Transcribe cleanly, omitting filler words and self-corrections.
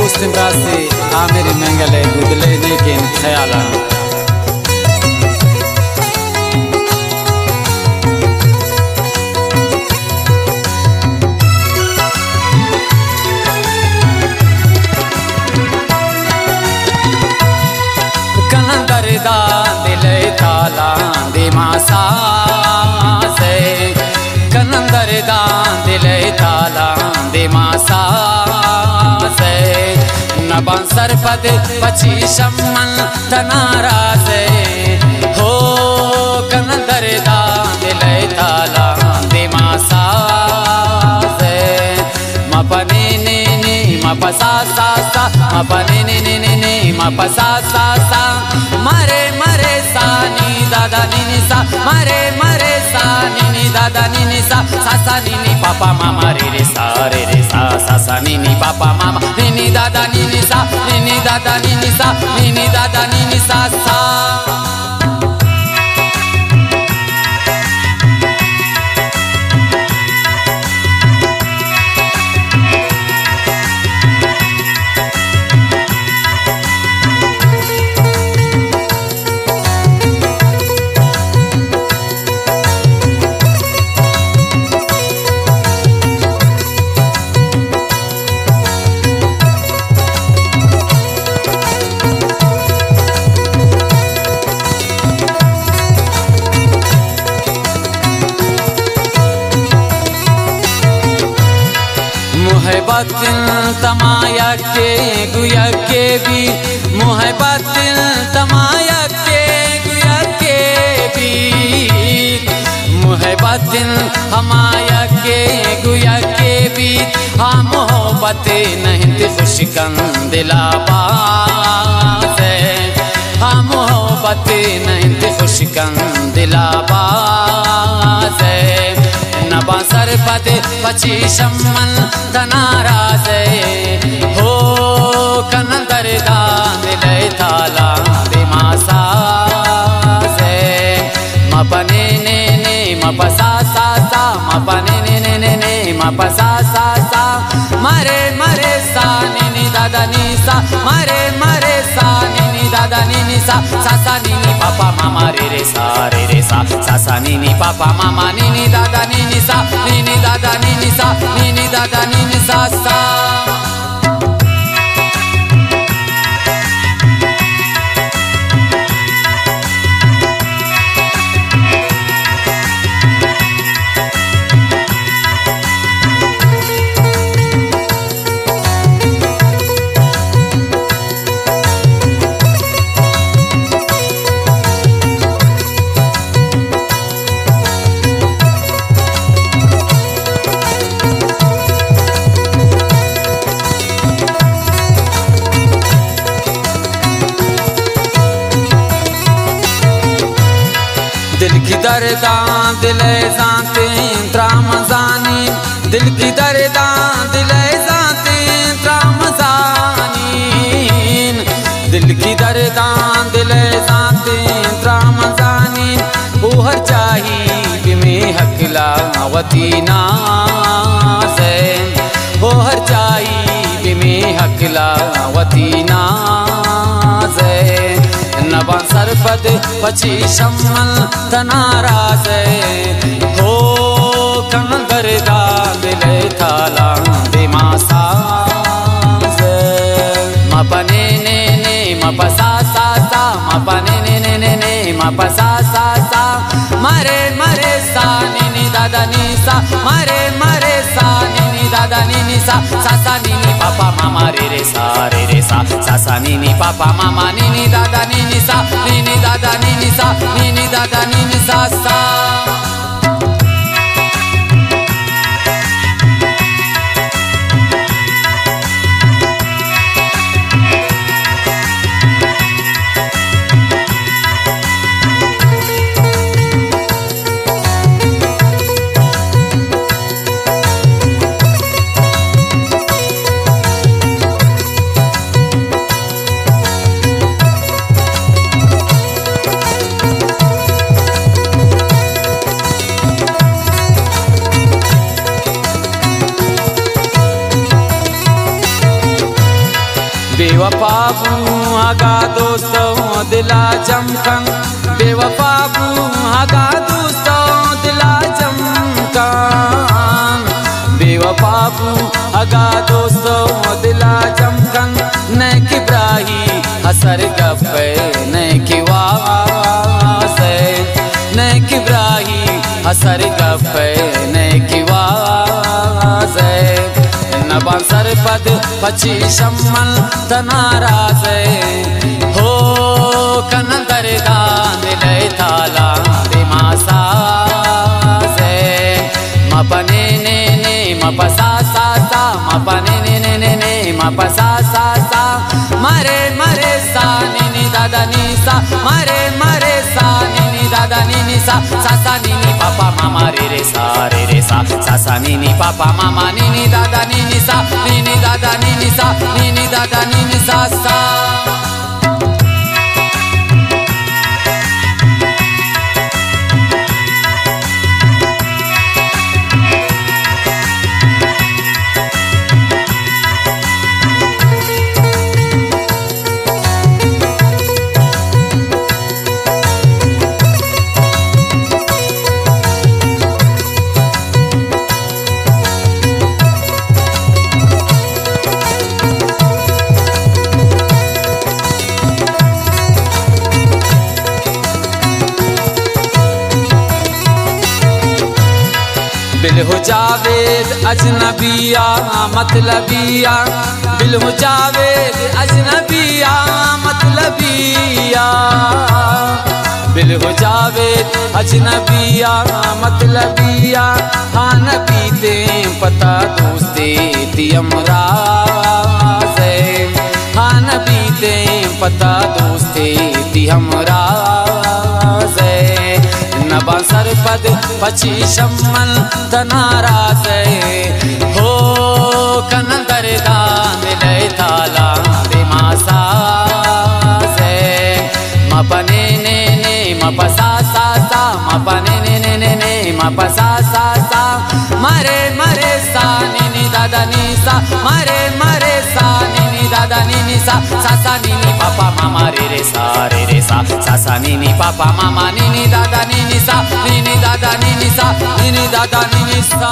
दोस्त रासे आमिर मंगले गुदले लेकिन ख्याला कलंदर दा दिले ताला दिमासा से कलंदर दा दिले ताला दिमासा से नबा सरपद पची शमन तनारा से हो कलंदर दा दिले ताला दिमासा से मपनी नी नी मपसा सा सा मपनी नी नी नी नी मपसा सा सा मरे मरे सा नी दादा नी नी सा मरे मरे सा नी नी दादा नी नी सा सा सा नी नी पापा मामा रे सा सा सा नी नी पापा मामा नी नी दादा नी नी सा नी नी दादा नी नी सा नी नी दादा नी नी सा सा मोहब्बत तमाया के गुया के भी मोहब्बत तमाया के गुया के भी मोहब्बत हमाया के गुया के भी हाँ मोहब्बत नहीं ते खुश कन दिलाबा से हाँ मोहब्बत नहीं ते खुश कन दिलाबा से नबा सरपद पची शमन तनारा से हो कलंदर दा दिले ताला दिमासा से मपने ने मपसा सा सा मपने ने मपसा सा सा मरे मरे सा नी दादा नी सा मरे मरे सा नी दादा नी सा सा सा नी पापा मामा रे सा सा सा नी पापा मामा नी दादा नी सा नी दादा नी सा नी दादा नी सा सा दिल की दर्दां दिले जाते त्रामजानी दिल की दर्दां दिले जाते त्रामजानी दिल की दर्दां दिले जाते त्रामजानी ओहर चाही में हकला वतीना से ओहर चाही में हकला वतीना से नबा सरपद पची शमन तनारा से हो कलंदर दा दिले ताला दिमासा से मपने ने मपसा सा सा मपने ने मपसा सा सा मरे मरे सा नी दादा नी सा मरे मरे सा नी दादा नी सा सा सा नी पापा मामा रे सा सा सा नी पापा मामा नी दादा नी सा नी दादा नी सा नी दादा नी सा सा बेवफाबू आगा दोस्तों दिला चमकन, बेवफाबू आगा दोस्तों दिला चमकन, बेवफाबू आगा दोस्तों दिला चमकन। न किब्राही हसर गप्पे न किवासे, न किब्राही हसर गप्पे न किवासे। नबा सरपद पची शम्मल तनारा से हो कनंदर दिले थाला दिमासा से। मपने ने मपसा सा सा, मपने ने मपसा सा सा। मरे मरे सा नी दादा नी सा, मरे मरे सा नी दादा नी सा। सा नी पापा मामा रे सा रे सा, सा नी पापा मामा नी दादा नी सा, नी दादा नी सा, नी दादा नी सा सा। दिल हो जावेद अजनबिया मतलबिया, दिल हो जावेद अजनबिया मतलबिया, दिल हो जावेद अजनबिया मतलबिया। हाँ नबी दे पता दोस्ते दियमरा से, हाँ नबी दे पता दोस्ते दियमरा से। नबा सरपद पची शम्मल तनारा से हो कनंदर दिले थाला दिमासा से। मपने ने मपसा सा सा, मपने ने मपसा सा सा। मरे मरे सा नी दादा नी सा, मरे मरे सा नी दादा नी सा। सा नी पापा मामा रे सा रे सा, सा नी पापा मामा नी दादा नी सा, नी दादा नी सा, नी दादा नी सा।